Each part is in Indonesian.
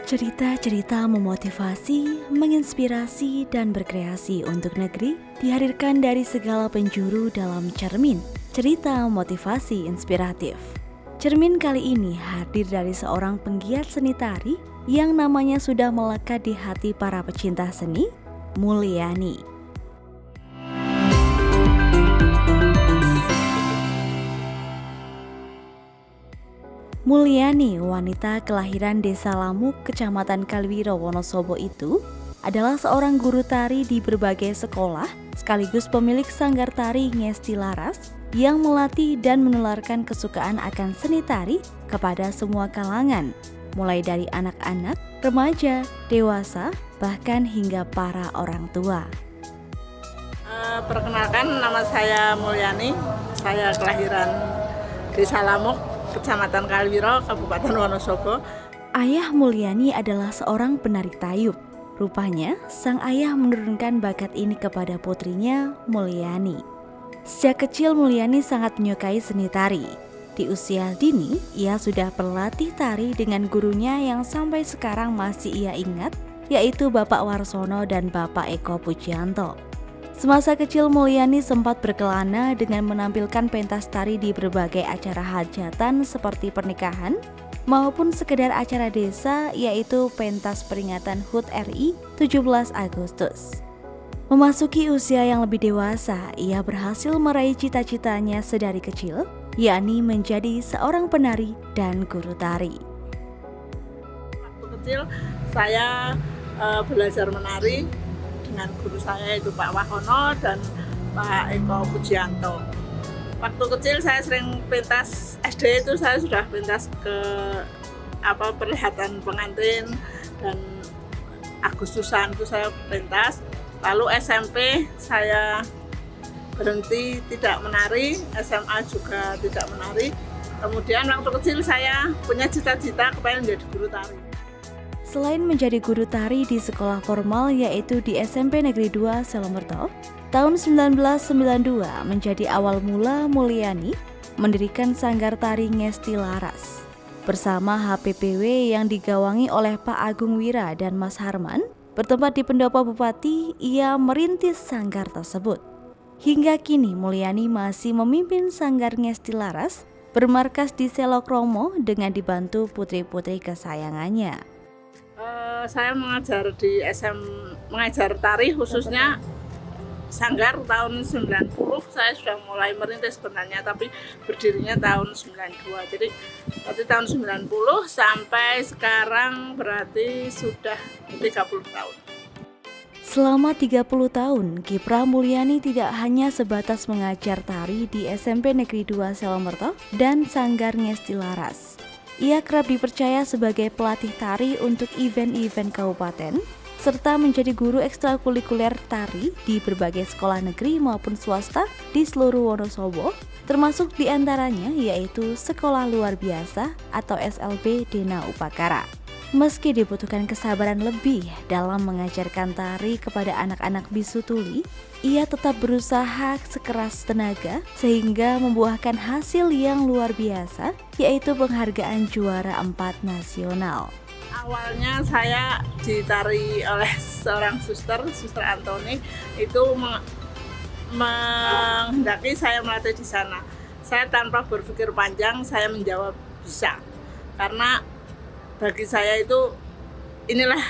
Cerita-cerita memotivasi, menginspirasi, dan berkreasi untuk negeri dihadirkan dari segala penjuru dalam cermin cerita motivasi inspiratif. Cermin kali ini hadir dari seorang penggiat seni tari yang namanya sudah melekat di hati para pecinta seni, Mulyani. Mulyani, wanita kelahiran Desa Lamuk, Kecamatan Kalwiro, Wonosobo itu adalah seorang guru tari di berbagai sekolah sekaligus pemilik sanggar tari Ngesti Laras yang melatih dan menularkan kesukaan akan seni tari kepada semua kalangan, mulai dari anak-anak, remaja, dewasa, bahkan hingga para orang tua. Perkenalkan, nama saya Mulyani, saya kelahiran Desa Lamuk, Kecamatan Kalwiro, Kabupaten Wonosobo. Ayah Mulyani adalah seorang penari tayub. Rupanya, sang ayah menurunkan bakat ini kepada putrinya, Mulyani. Sejak kecil, Mulyani sangat menyukai seni tari. Di usia dini, ia sudah berlatih tari dengan gurunya yang sampai sekarang masih ia ingat, yaitu Bapak Warsono dan Bapak Eko Pujianto. Semasa kecil, Mulyani sempat berkelana dengan menampilkan pentas tari di berbagai acara hajatan seperti pernikahan maupun sekedar acara desa, yaitu pentas peringatan HUT RI 17 Agustus. Memasuki usia yang lebih dewasa, ia berhasil meraih cita-citanya sedari kecil, yakni menjadi seorang penari dan guru tari. Waktu kecil saya belajar menari dengan guru saya itu Pak Wahono dan Pak Eko Pujianto. Waktu kecil saya sering pentas, SD itu saya sudah pentas ke perlihatan pengantin dan Agustusan itu saya pentas. Lalu SMP saya berhenti tidak menari, SMA juga tidak menari. Kemudian waktu kecil saya punya cita-cita kepengen menjadi guru tari. Selain menjadi guru tari di sekolah formal yaitu di SMP Negeri 2 Selomerto, tahun 1992 menjadi awal mula Mulyani mendirikan sanggar tari Ngesti Laras. Bersama HPPW yang digawangi oleh Pak Agung Wira dan Mas Harman, bertempat di Pendopo Bupati, ia merintis sanggar tersebut. Hingga kini Mulyani masih memimpin sanggar Ngesti Laras bermarkas di Selokromo dengan dibantu putri-putri kesayangannya. Saya mengajar di mengajar tari khususnya sanggar tahun 90. Saya sudah mulai merintis sebenarnya, tapi berdirinya tahun 92. Jadi berarti tahun 90 sampai sekarang berarti sudah 30 tahun. Selama 30 tahun, kiprah Mulyani tidak hanya sebatas mengajar tari di SMP Negeri 2 Selomerto dan Sanggar Ngesti Laras. Ia kerap dipercaya sebagai pelatih tari untuk event-event kabupaten, serta menjadi guru ekstrakurikuler tari di berbagai sekolah negeri maupun swasta di seluruh Wonosobo, termasuk diantaranya yaitu Sekolah Luar Biasa atau SLB Dena Upakara. Meski dibutuhkan kesabaran lebih dalam mengajarkan tari kepada anak-anak bisu tuli, ia tetap berusaha sekeras tenaga sehingga membuahkan hasil yang luar biasa, yaitu penghargaan juara 4 nasional. Awalnya saya ditari oleh seorang suster Antoni, itu menghendaki saya melatih di sana. Saya tanpa berpikir panjang, saya menjawab bisa. Karena bagi saya itu inilah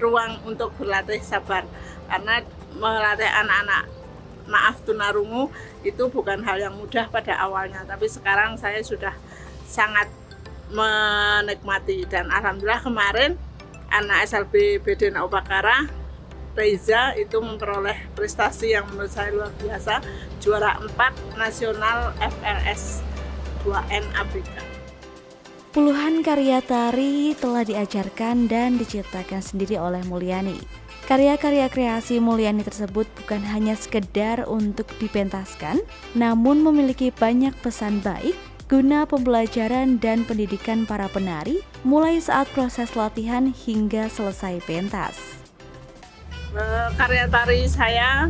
ruang untuk berlatih sabar, karena melatih anak-anak maaf tunarungu itu bukan hal yang mudah pada awalnya, tapi sekarang saya sudah sangat menikmati. Dan alhamdulillah kemarin anak SLB Dena Upakara Reza itu memperoleh prestasi yang menurut saya luar biasa, juara 4 nasional FLS 2N ABK. Puluhan karya tari telah diajarkan dan diciptakan sendiri oleh Mulyani. Karya-karya kreasi Mulyani tersebut bukan hanya sekedar untuk dipentaskan, namun memiliki banyak pesan baik guna pembelajaran dan pendidikan para penari, mulai saat proses latihan hingga selesai pentas. Karya tari saya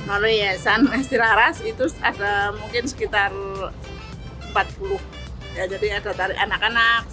melalui Yayasan Ngesti Laras itu ada mungkin sekitar 40. Ya, jadi ada tari anak-anak,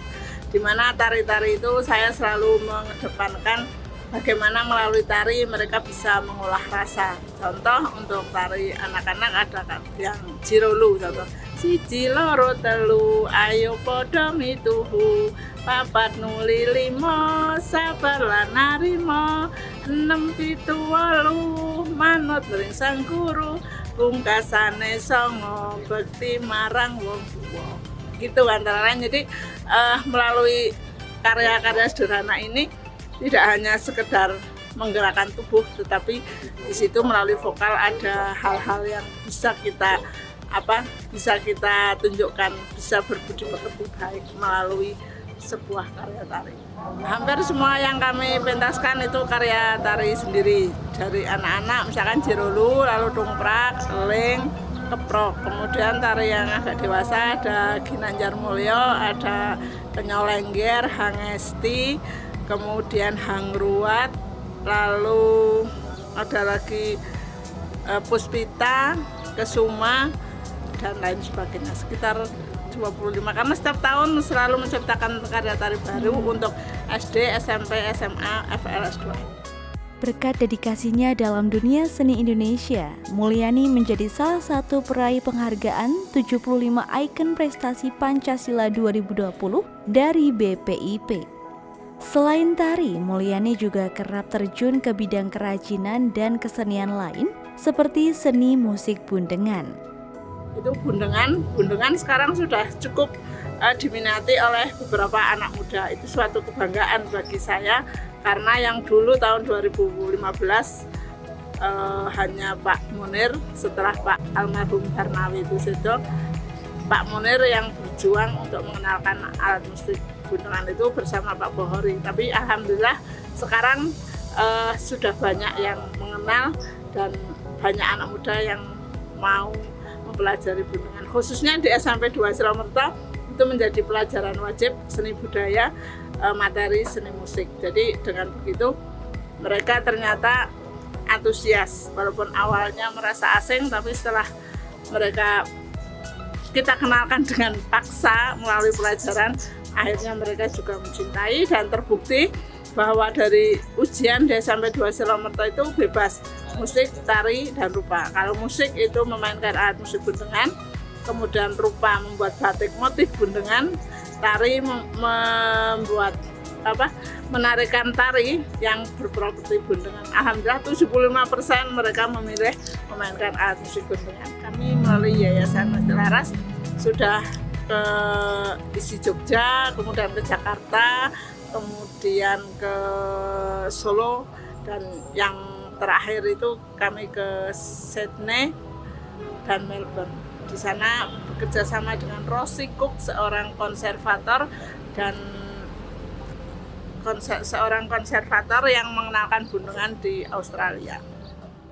di mana tari-tari itu saya selalu mengedepankan bagaimana melalui tari mereka bisa mengolah rasa. Contoh untuk tari anak-anak ada yang jirolu, contoh siji loro telu ayo podo mituhu papat nuli limo sabar lan narimo 6 7 8 manut ring sang guru pungkasane songo bekti marang wong tuwa. Gitu antara lain. Jadi melalui karya-karya sederhana ini tidak hanya sekedar menggerakkan tubuh, tetapi di situ melalui vokal ada hal-hal yang bisa kita tunjukkan, bisa berbudi pekerti baik melalui sebuah karya tari. Hampir semua yang kami pentaskan itu karya tari sendiri dari anak-anak, misalkan jirolu, lalu dongprak, seling, keprok. Kemudian tari yang agak dewasa ada Ginanjar Mulyo, ada Kenyolengger, Hangesti, kemudian Hangruat, lalu ada lagi Puspita, Kesuma, dan lain sebagainya, sekitar 25, karena setiap tahun selalu menciptakan karya tari baru untuk SD, SMP, SMA, FLS 2. Berkat dedikasinya dalam dunia seni Indonesia, Mulyani menjadi salah satu peraih penghargaan 75 ikon prestasi Pancasila 2020 dari BPIP. Selain tari, Mulyani juga kerap terjun ke bidang kerajinan dan kesenian lain seperti seni musik bundengan. Itu bundengan sekarang sudah cukup diminati oleh beberapa anak muda. Itu suatu kebanggaan bagi saya karena yang dulu tahun 2015 hanya Pak Munir, setelah Pak almarhum Barnawi itu sudah Pak Munir yang berjuang untuk mengenalkan alat musik bundengan itu bersama Pak Bohori. Tapi alhamdulillah sekarang sudah banyak yang mengenal dan banyak anak muda yang mau mempelajari bundengan, khususnya di SMP 2 Suramerta itu menjadi pelajaran wajib seni budaya, materi seni musik. Jadi dengan begitu mereka ternyata antusias, walaupun awalnya merasa asing, tapi setelah kita kenalkan dengan paksa melalui pelajaran, akhirnya mereka juga mencintai dan terbukti bahwa dari ujian di SMP 2 Suramerta itu bebas musik, tari, dan rupa. Kalau musik itu memainkan alat musik bundengan, kemudian rupa membuat batik motif bundengan, tari membuat menarikan tari yang berproperti bundengan. Alhamdulillah 75% mereka memilih memainkan alat musik bundengan. Kami melalui Yayasan Mesti Laras sudah ke isi Jogja, kemudian ke Jakarta, kemudian ke Solo, dan yang terakhir itu kami ke Sydney dan Melbourne. Di sana bekerja sama dengan Rosie Cook, seorang konservator yang mengenalkan bundengan di Australia.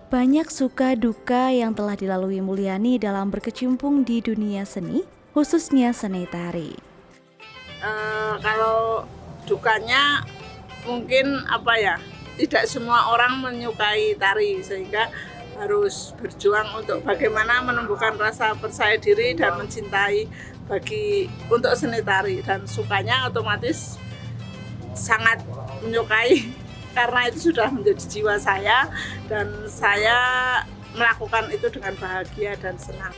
Banyak suka duka yang telah dilalui Mulyani dalam berkecimpung di dunia seni, khususnya seni tari. Kalau dukanya mungkin tidak semua orang menyukai tari, sehingga harus berjuang untuk bagaimana menumbuhkan rasa percaya diri dan mencintai untuk seni tari, dan sukanya otomatis sangat menyukai karena itu sudah menjadi jiwa saya dan saya melakukan itu dengan bahagia dan senang.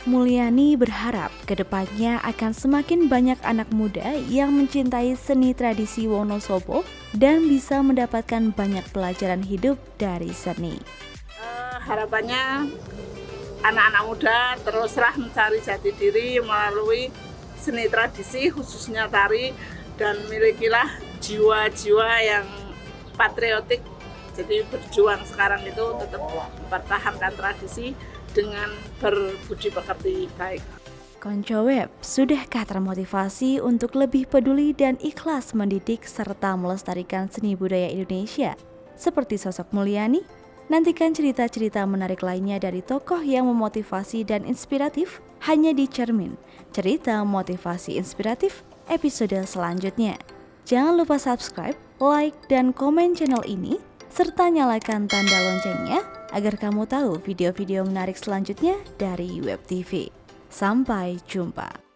Mulyani berharap kedepannya akan semakin banyak anak muda yang mencintai seni tradisi Wonosobo dan bisa mendapatkan banyak pelajaran hidup dari seni. Harapannya anak-anak muda teruslah mencari jati diri melalui seni tradisi, khususnya tari, dan milikilah jiwa-jiwa yang patriotik. Jadi berjuang sekarang itu tetap mempertahankan tradisi dengan berbudi pekerti baik. Konco Web, sudahkah termotivasi untuk lebih peduli dan ikhlas mendidik serta melestarikan seni budaya Indonesia? Seperti sosok Mulyani, nantikan cerita-cerita menarik lainnya dari tokoh yang memotivasi dan inspiratif hanya di Cermin, cerita motivasi inspiratif episode selanjutnya. Jangan lupa subscribe, like, dan komen channel ini, serta nyalakan tanda loncengnya agar kamu tahu video-video menarik selanjutnya dari Web TV. Sampai jumpa.